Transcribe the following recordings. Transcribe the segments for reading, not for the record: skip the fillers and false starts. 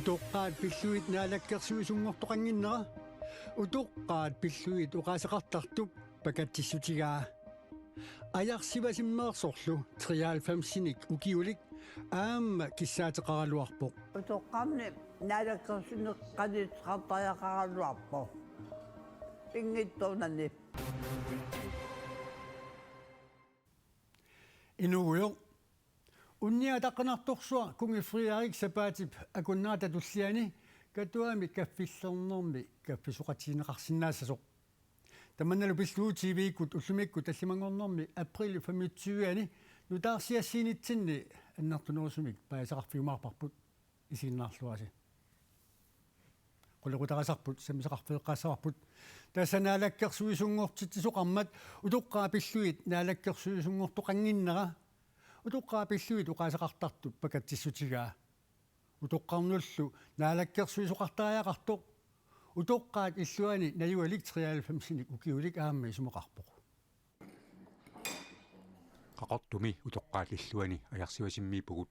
Utoqqaat pilluit naalakkersuisungortoqanginnera utoqqaat pilluit uqaasaqartartup pakatsissutigaa ajarsivasimmeersorlu 93-sinik ukiulik aamma kissaatеqaraluarpoq utoqqaamni naalakkersuneqqanitqartariaqaraluarpo pingittuunanni inuuyo unniataqanartorsua kungifriarik sapaatip akunnaata tulliani katuami kaffillernermi kaffisuqatiineqarsinnaasasoq tamannalu pilluutiiviikut ullumikkut allimangornermi april 25-ani nutaarsiassiinitsinni annertunerusumik paasaqarfiumaarparput isiinnaarluasi qullequtaqasarput samisaqarfeeqqaassarput tassanaalakkersuisungortittisoqarmat utoqqaa pilluit naalakkersuisungortoqanginnera utoqqaa pilluit uqaasaqartartup pakatsissutigaa utoqqarnullu naalakkersuisoqartaajaqartoq utoqqaat illuani najualik 93-sinik ukiulik aamma isumoqarpoq qaqartumi utoqqaalilluani ajarsivasimmiipugut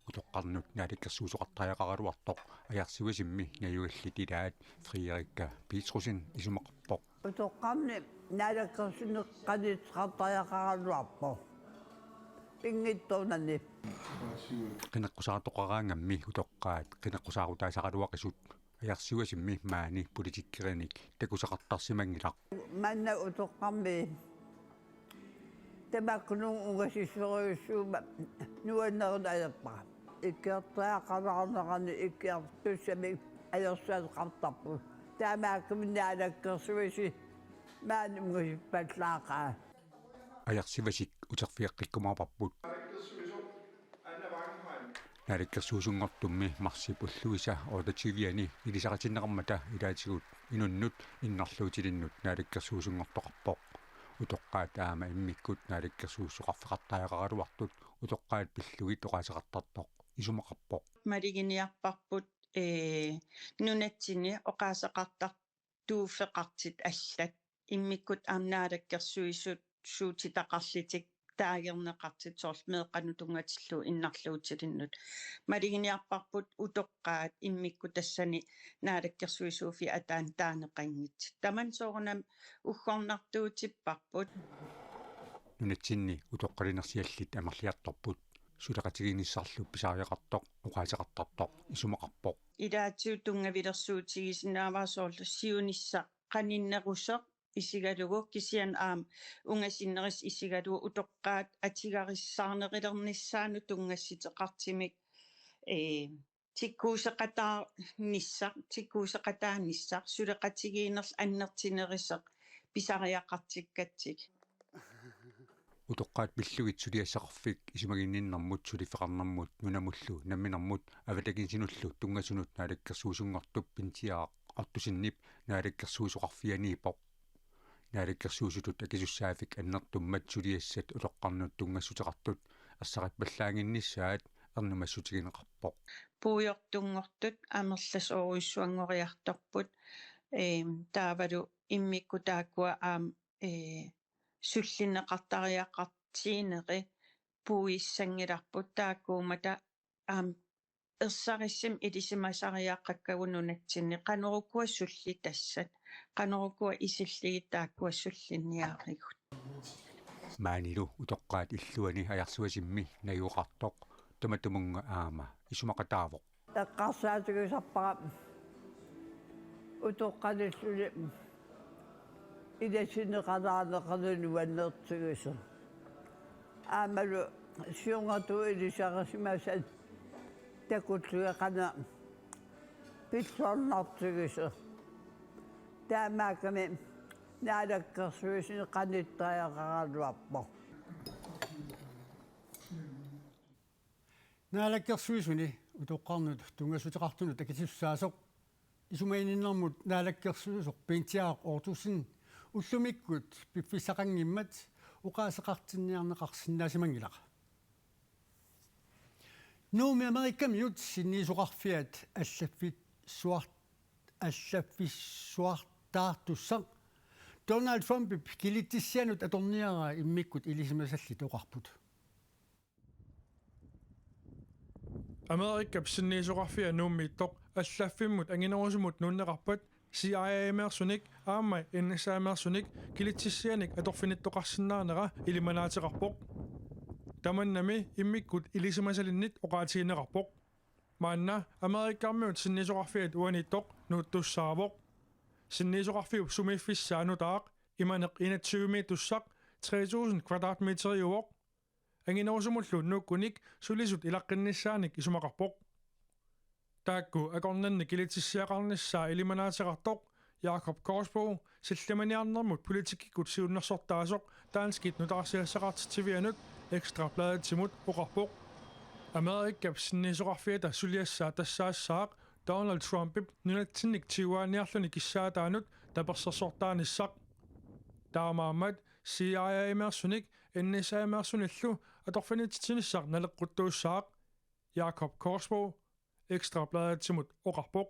utoqqarnut naalakkersuusoqartaajaqaraluartoq ajarsivasimmi najuallit ilaat Frederikka Petersen isumaqarpoq utoqqaamni naalakkersuneqqanitqartariaqaraluarpo pingittuunanni qinaqqusaartoqaraangammi utoqqaat qinaqqusaarutaasaqaluaqisut ajarsivasimmi maani politikkerenik takusaqartarsimangilaq manna utoqqammi tamakkunun ungasisseriussuuma nuannerun ajappa ikkiartaaqalarnerani ikkiartussami ajorsaateqartarpu taamaakkummi naalakkersuisi maani ungasippallaaqaa ajarsivasik uterfiaqqikkumaarparput naalakkersuusungortummi marsipulluisa ootativiani ilisaqatinneqarmata ilaatigut inunnut innarluutilinnut naalakkersuusungortoqarpoq utoqqaat aama immikkut naalakkersuussoqarfeqartaajaqaraluartut utoqqaat pillugit oqaasaqartartoq isumaqarpoq малигиниарпарпут нунатсини оqaасақартартууффеқартит аллат иммиккут аамнаалаккерсуисут суутитақарлитик таагернеқартит соорл меэққанутунгатиллу иннарлуутилиннут малигиниарпарпут утоqqaат иммикку тассани наалаккерсуисууфи атаан таанеқангит таман соорнам уггорнартуутиппарпут нунатсинни утоqqалинерсиаллит амерлиарторпут сулеқатигиниссарлу писаариақартоқ уқаасеқартартоқ исумақарпоқ илаатиу тунгавилерсуутигисинааваа сиунисса қаниннерусеқ исигалугу кисиан аам унгасиннерис исигалугу утоqqaат атигариссаарнерилерниссаану тунгасситеқартимик тиккуусеқатааниссақ сулеқатигиинерл аннертинерисеқ писариақартиккатсик утоqqaат пиллугит сулиассақарфик исимагинниннэрмут сулифеқарнэрмут нунамуллу намминэрмут авалагинсинуллу тунгасунут наалаккерсуусунгортуп пинтиаақ артусиннип наалаккерсуусоқарфианиипоқ наалаккерсуусутут акисуссаафик аннертуммат сулиассат улоққарнут тунгассутеқартут ассақиппаллаангинниссаат эрнумассутигинеқарпоқ пуйортунгортут амерлас оруиссуангориарторпут таавалу иммикку тааккуа аам суллинеқартариақартиинери пуиссангиларпут тааккуумата аам ерсариссим илисимасариаққаккагунунатсинни қанерукуа сулли тассат қанерукуа исиллиги тааккуа суллинниааригут маанилу утоqqaат иллуани аярсуасимми наюоқартоқ таматумунга аама исумақатаавоқ эққарсаатигисарпара утоққалиллули иласинеқалаанеқалунуаннертигиса аамалу сиунгату илисарисимасат такутлуеқана питсорнартигиса таамааками наалаккерсуисини қаниттариақаралуарпо naalakkersuisuni utoqqarnut tungassutеqartunut akissussaasoq isumainиннэрмут naalakkersuusoq pintiaaq ortussin уллумиккут пиффисақангиммат уқаасеқартинниарнеқарсинаасимангилақ нууми америккамиут синниисоқарфиат аллаффиссуартаартуссақ Donald Trump килиттиссианут аторниара иммиккут илисимасалли тоқарпут Amerika psinniisuqarfia nuummiittoq аллаффиммут ангинерусумут нуннеқарпат CIA-мерсуник аама NSA-мерсуник килитсиссианик аторфиниттоқарсинаарнера илиманаатеқарпоқ таманнами иммиккут илисимасалиннит оқаатигинеқарпоқ маанна америккармиут синнисоқарфиат уаниттоқ нууттуссаавоқ синнисоқарфиуп сумиффиссаанутаақ иманеқ инатсуими туссақ 3000 квадратметериуоқ ангинерусумуллу нуккуник сулисут илаққинниссааник исумақарпоқ таакку акорнанни килитсиссиақарниссаа илиманаатеқартоқ Jakob Korsbo силлиманиарнэрмут политиккикут сиуннерсортаасоқ таанскит нутарсиассақартитсивианут Ekstrabladet-тимут оқарпоқ Америккап синнисоқарфиата сулиассаа тассаассаақ Donald Trump нунатсинник тиуааниарлуни киссаатаанут таперсерсортааниссақ таамаамат CIA-мерсуник NSA-мерсуниллу аторфинитсинissaq налеққуттууссаақ Jakob Korsbo Ekstrabladet-тимут оқарпоқ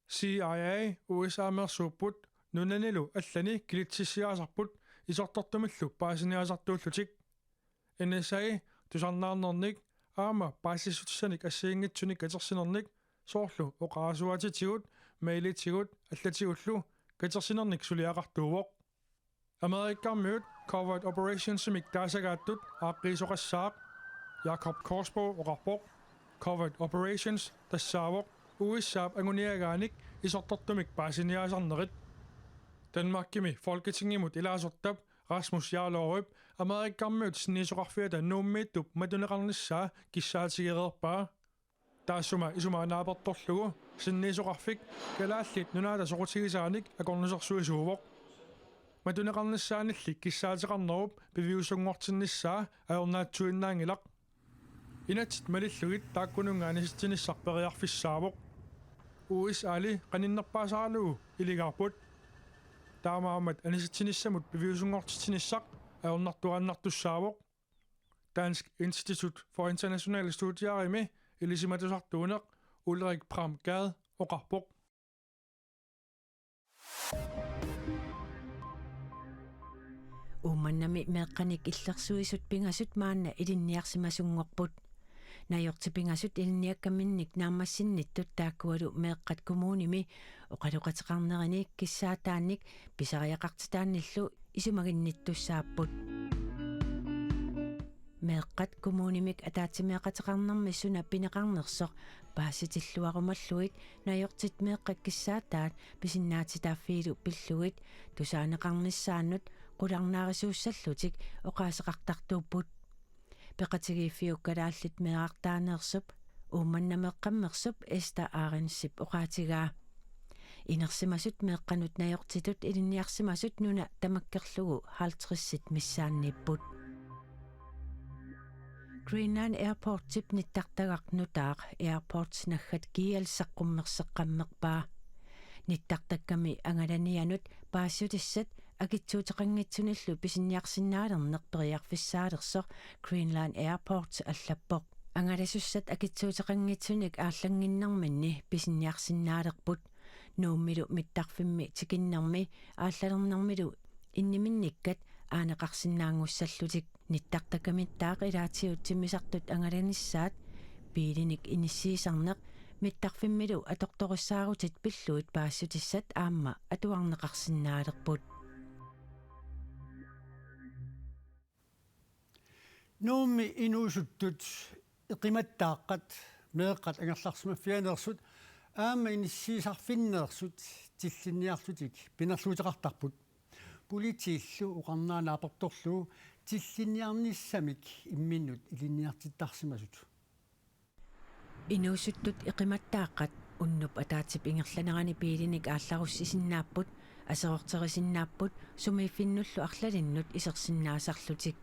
CIA USA-мерсууппут нунанилу аллани килитсиссиаасарпут исортортумиллу паасиниасартууллутик NSA тусарнаарнерник аама паасиссутсаник ассиингитсуник катерсинерник соорлу оқаасуатитигут мейлитигут аллатигуллу катерсинерник сулиақартуувоқ Америккармиут Covert Operations-мик таасагааттут ааққиисоқассаақ Jakob Korsbo оқарпоқ Covert Operations тассаавоқ уиссаап агуниагааник исортортумик паасиниаасарнерит Danmarkimi Folketingimut илаасортап Rasmus Jarlov Amerikkammiut sinnisoqarfiata nuummiittup matuneqarnissaa kissaatigeriarpaa taassuma isumaanaapertorlugu sinnisoqarfik kalaallit nunaata soqutigisaanik akornusersuisuuvoq matuneqarnissaanillik kissaatiqarnerup piviusungortinnissaa ajornaatsuinnaangilaq inatit malillugit taakkunungaanisitinissarperiarfissaavoq uis ali qaninnerpaasaarlugu iligaarput таамаамат аниситсиниссамут пивиусунгортитинissaq аорнартуааннартуссаавоқ Dansk Institut for Internationale Studier илисиматусартуунеқ Ulrik Pram Gad оқарпоқ умманнами меэққаник иллерсуисут пингасут маанна илинниарсимасунгорпут наёртипингасут илниаккаминник наамассинниттут тааккуалу меэққат коммуними оқалуқатеқарнерини киссаатаанник писариақартитаанниллу исумагинниттуссааппут меэққат коммунимик атаатсимеэқатеқарнермиссуна пинеқарнерсоқ пааситиллуарумаллуит наёртит меэққат киссаатаат писиннаатитааффиилу пиллугит тусаанеқарниссааннут qulарнаарисууссаллутик оқаасеқартартууппут пеқатигииффиуккалааллит меаартаанеерсуп уумманнамеэққаммерсуп эста ааринсип оқаатигаа инерсимасут меэққанут наёртитут илинниарсимасут нуна тамаккерлугу хаалтриссит миссаанниппут Greenland Airport tip nittартагаарнутаақ airports наггат киалсаққуммерсеққаммерпаа ниттартакками ангаланианут паассутиссат акитсуутеқангитсуниллу писинниарсинаалернеқ периарфиссаалерсоқ Greenland Airport аллаппоқ ангаласуссат акитсуутеқангитсуник ааллангиннэрминни писинниарсинаалерпут нууммилу миттарфимми тикиннэрми ааллалернэрмилу инниминниккат аанеқарсинаангуссаллутик ниттартакамиттаақ илаатиутсимисартут ангаланиссаат пиилиник иниссиисарнеқ миттарфиммилу аторторуссаарутит пиллуит паассутиссат аама атуарнеқарсинаалерпут нуумми инуусуттут эқиматтааққат меэққат ангерларсимаффианерсут аама иниссиисарфиннеерсут тиллинниарлутик пинерлуутеқартарпут политииллу уқарнаанааперторлуу тиллинниарниссамик имминнут илинниартиттарсимасут инуусуттут эқиматтааққат уннуп атаатип ингерланерани пиилиник аалларуссисиннааппут асеортерисиннааппут сумииффиннуллу арлалиннут исерсиннаасарлутик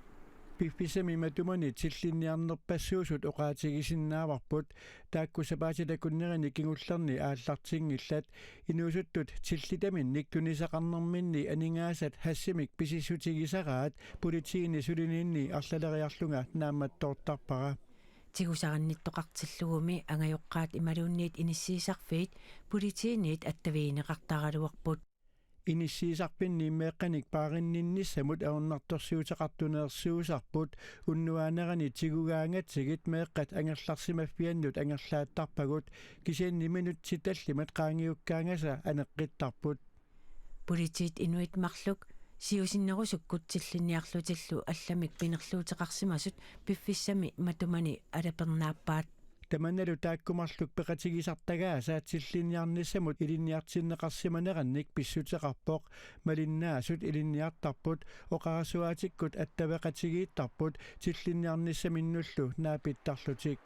пиффисами матумани тиллинниарнерпассуусут оқаатигисиннааварпут тааккусапаатилакуннерини кигуллерни ааллартингиллат инуусуттут тиллитаминник тунисақарнерминни анингаасат хассимик писиссутигисараат политиини сулининни арлалериарлунга нааматтоортарпара тигусаранниттоқартиллугуми ангайоққаат ималуунниит иниссиисарфиит политииниит аттавиинеқартаралуарпут Inissiisarpinni meeqqanik paarinninnissamut aornartorsiutaqartuneersuusarput unnuaanerani tigugaangatsigit meeqqat angerlarsimaffiannut angerlaattarpagut kisianniminut sitallimat qaangiukkaangasa aneqqittarput Politit inuit marluk siusinnerusukkut tilliniarlutillu allamik pinerluuteqarsimasut piffissami matumani alapernaappaat Tamannalu taakkumarluk peqatigisartagaa saatsillinniarnissamut ilinniartinneqarsimanerannik pissuteqarpoq malinnaasut ilinniartarput oqarasuatikkut attaveqatigiittarput tillinniarnissamminnullu naapittarlutik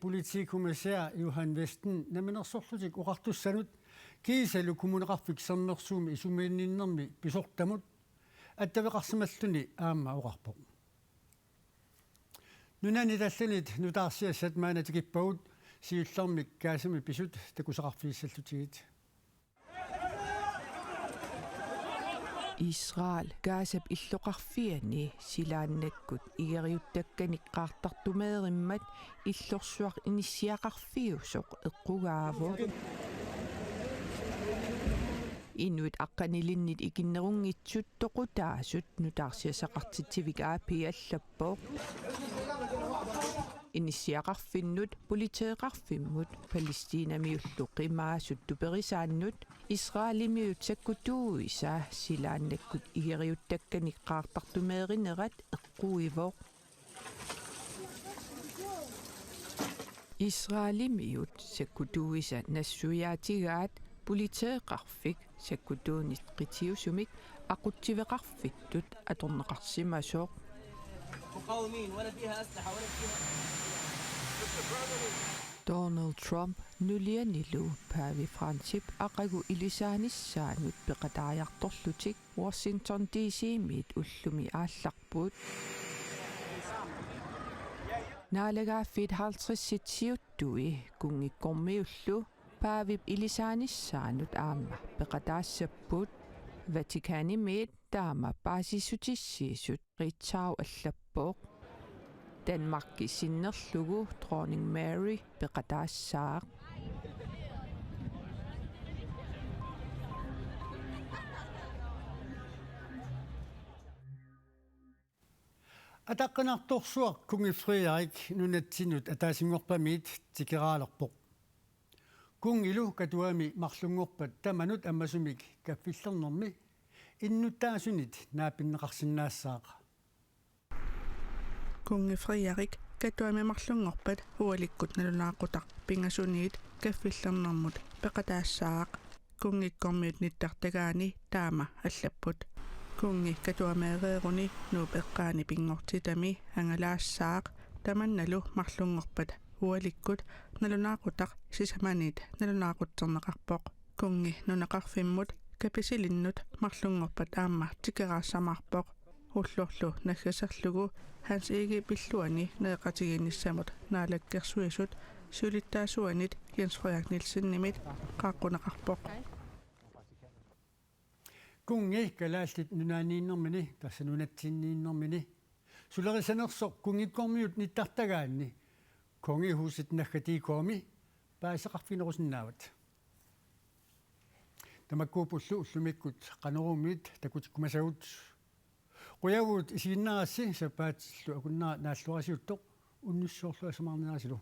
Politikommissær Johan Vesten naminersorlutik uqartussanut kiisalu kumuneqarfik sernersuumi isumiinninnermi pisortamut attaveqarsimalluni aamma uqarpoq Nunani tallanit nutaarsiassat maanatikippagut siullermik kaasami pisut takusaqarfiissallutiit Israel gaasap illoqarfiani silaannakkut igeriuttakkaniqqaartartumeerimmat illorsuaq inissiaqarfiusoq eqqugaavu Inuit aqqanilinnit ikinnerungitsut toqutaasut nutaarsiasaqartitivik aapiallappoq Inissiaqarfinnut politeeqarfimmut Palestiinamiullu qimaasut tuperisaannut Israelimiut sakkutuuisa silaannakkut igeriuttakkaniqqaartartumeerinerat eqquivoq Israelimiut sakkutuuisa nassuyaatigaat politeeqarfik sakkutuunit qitiusumik aquttiveqarfittut atorneqarsimasoq Donald Trump nulianilu Paavi Fransip aqagu ilisaanissaanut peqataajartorlutik Washington DC-miit ullumi aallarpuut Naalagaaffit 50-siuttui kungikkormiullu Paavip ilisaanissaanut aamma peqataassappuut Vatikanimiit taama paasissutissiisut ritsaau allappoq Danmarki sinnerlugu dronning Mary peqataassaaq Ataqqanartorsuaq kungifriarik nunatsinut ataasingorpamiit tikeraalerpoq kungilu katuami marlungorpat tamanut ammasumik kaffillernermi innuttaasunit naapinneqarsinnaassaaqa Kungifriarik katuami marlungorpat hualikkut nalunaaqutaq pingasuniit kaffillernermut peqataassaaq kungikkormiut nittartagaani taama allapput kungi katuameereeruni nuupeqqaani pingortitami angalaassaaaq tamannalu marlungorpat hualikkut nalunaaqutaq sisamaniit nalunaaqutserneqarpoq kungi nunaqarfimmut kapisilinnut marlungorpat aamma tikeraassamaarpoq ullorlu naggasarlugu hans ikke pilluani neeqatiginnissamut naalakkersuisut sulittaasuanit Jens Frederik Nielsen-nimit qaaqqunaqarpoq kungi kalaallit nunaaniinnermini tassanunatsiinniinnermini sulerisanersoq kungikkormiut nittartagaanni kongihuusit naggatiikomi paaseqarfinerusinnaavat tamakkuupullu ullumikkut qanerumiit takutikkumasagut quyavuut isiinnaarassi sapaatillu akunnaa naalluarasiuttoq unnussoorlu asamarniarasilu